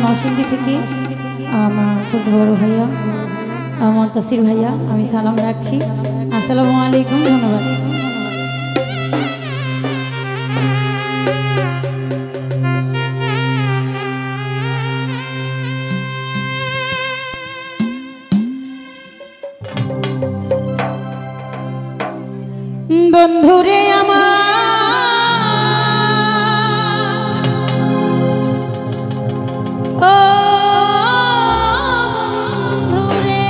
নরসিংদী থেকে আমার ছোট বড় ভাইয়া মুনতাসির ভাইয়া আমি সালাম রাখছি। আসসালামু আলাইকুম, ধন্যবাদ। বন্ধুরে আমার ও বন্ধুরে,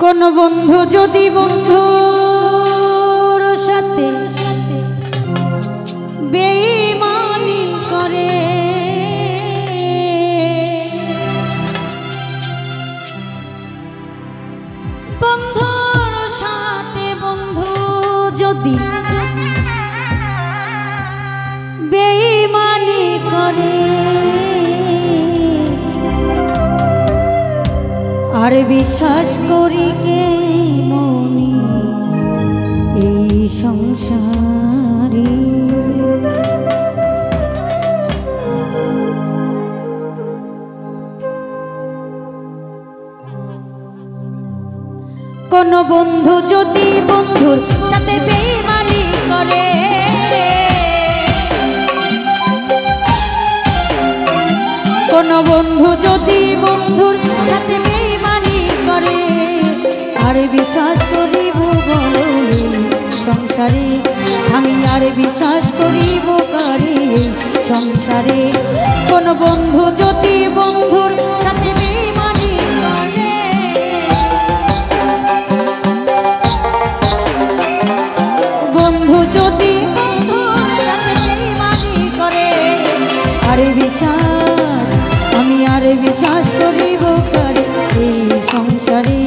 কোন বন্ধু যদি বন্ধুর সাথে বেঈমানি করে, বন্ধুর সাথে বন্ধু যদি বেঈমানি করে, আর বিশ্বাস করি কে মনি এই সংসারে। কোন বন্ধু যদি বন্ধুর সাথে বেঈমানি করে, কোন বন্ধু যদি বন্ধুর সাথে বেঈমানি করে, আর বিশ্বাস করিব বলো সংসারে, আমি আর বিশ্বাস করিব কারে সংসারে। কোন বন্ধু যদি বন্ধুর সাথে বেঈমানি করে, বন্ধু যদি বন্ধুর সাথে বেঈমানি করে, আরে বিশ্বাস আমি আর বিশ্বাস করিব কারে এই সংসারে,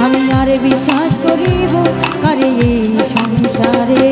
আমি আর বিশ্বাস করিব কারে এই সংসারে।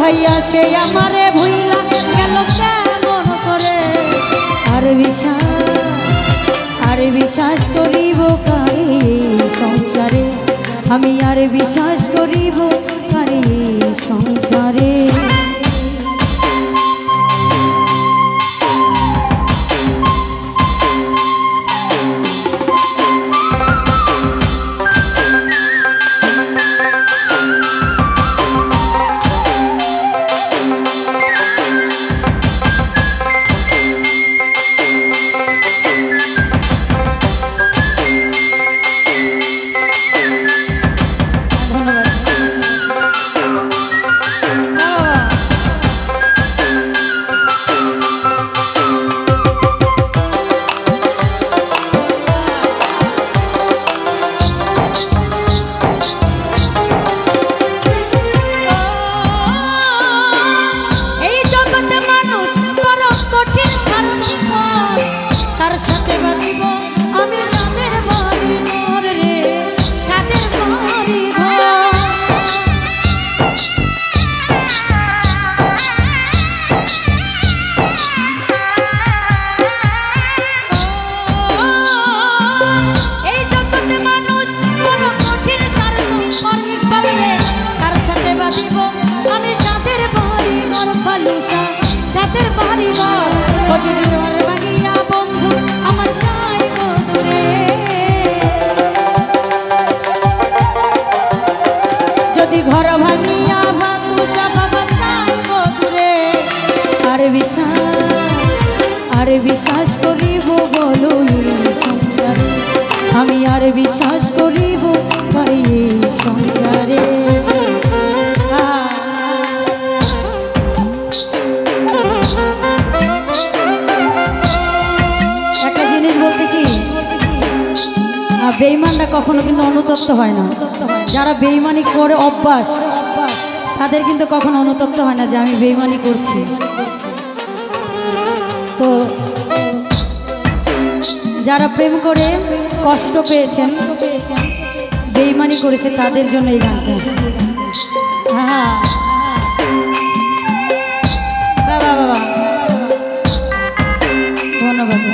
ভাইয়া সে আমারে ভুইলা গেল কেমন করে, আর বিশ্বাস করিব কারে সংসারে, আমি আর বিশ্বাস করিব কারে সংসারে। ধন্যবাদ। যদি ঘর ও যদি ঘর ভাঙিয়া বন্ধু আমার চাই গো দূরে যদি ঘর ভাঙিয়া বাতুষা বাবা চাই গো দূরে আর বিশ্বাস করিব বলো এই সংসারে আমি আর বিশ্বাস করিব ভাই এই সংসারে একটা জিনিস বলতে কি বেঈমানরা কখনো কিন্তু অনুতপ্ত হয় না যারা বেঈমানি করে অভ্যাস তাদের কিন্তু কখনো অনুতপ্ত হয় না যে আমি বেঈমানি করছি তো যারা প্রেম করে কষ্ট পেয়েছেন বেঈমানি করেছে তাদের জন্য এই গানটা হ্যাঁ বাবা বাবা ধন্যবাদ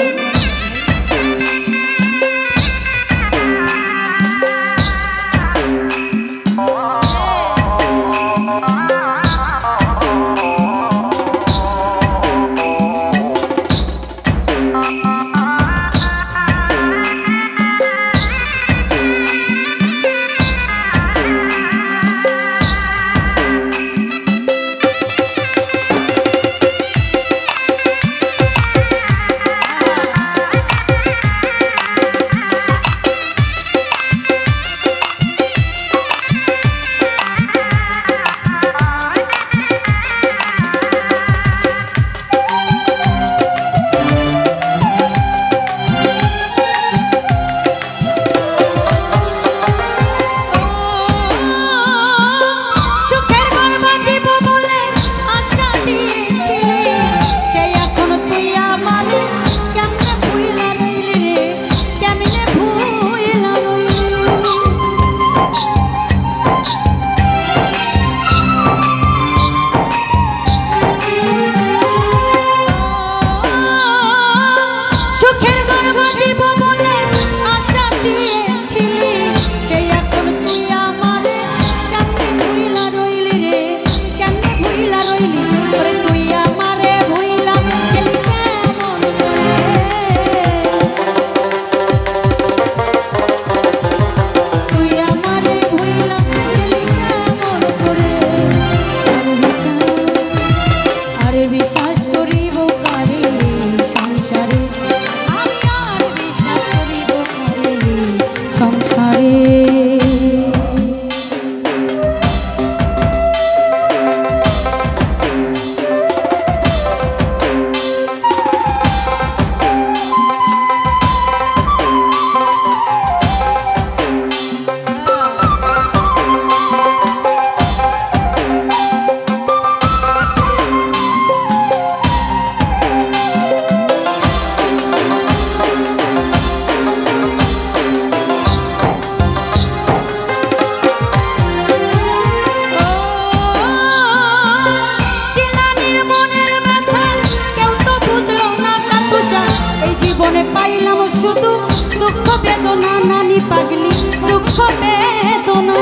পাগলি দুঃখ বেদনা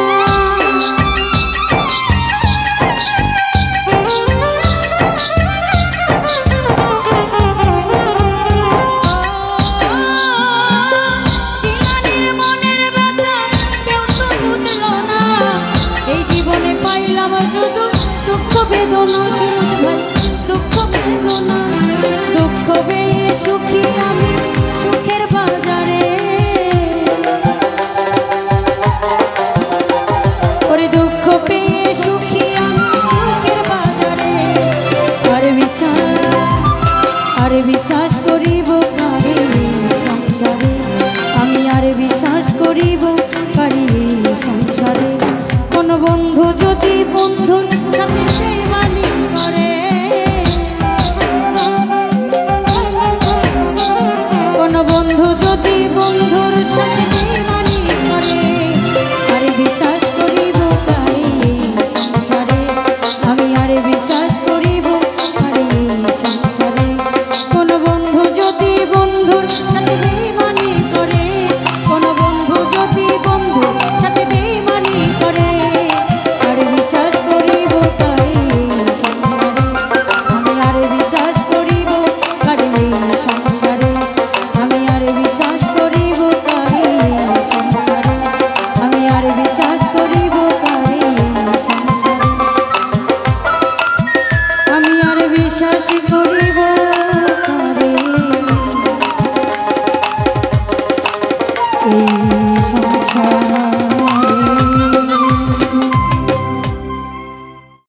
জিলানির মনের ব্যথা কেউ তো বুঝলো না এই জীবনে পাইলাম শুধু দুঃখ বেদনা ভাই দুঃখ বেদনা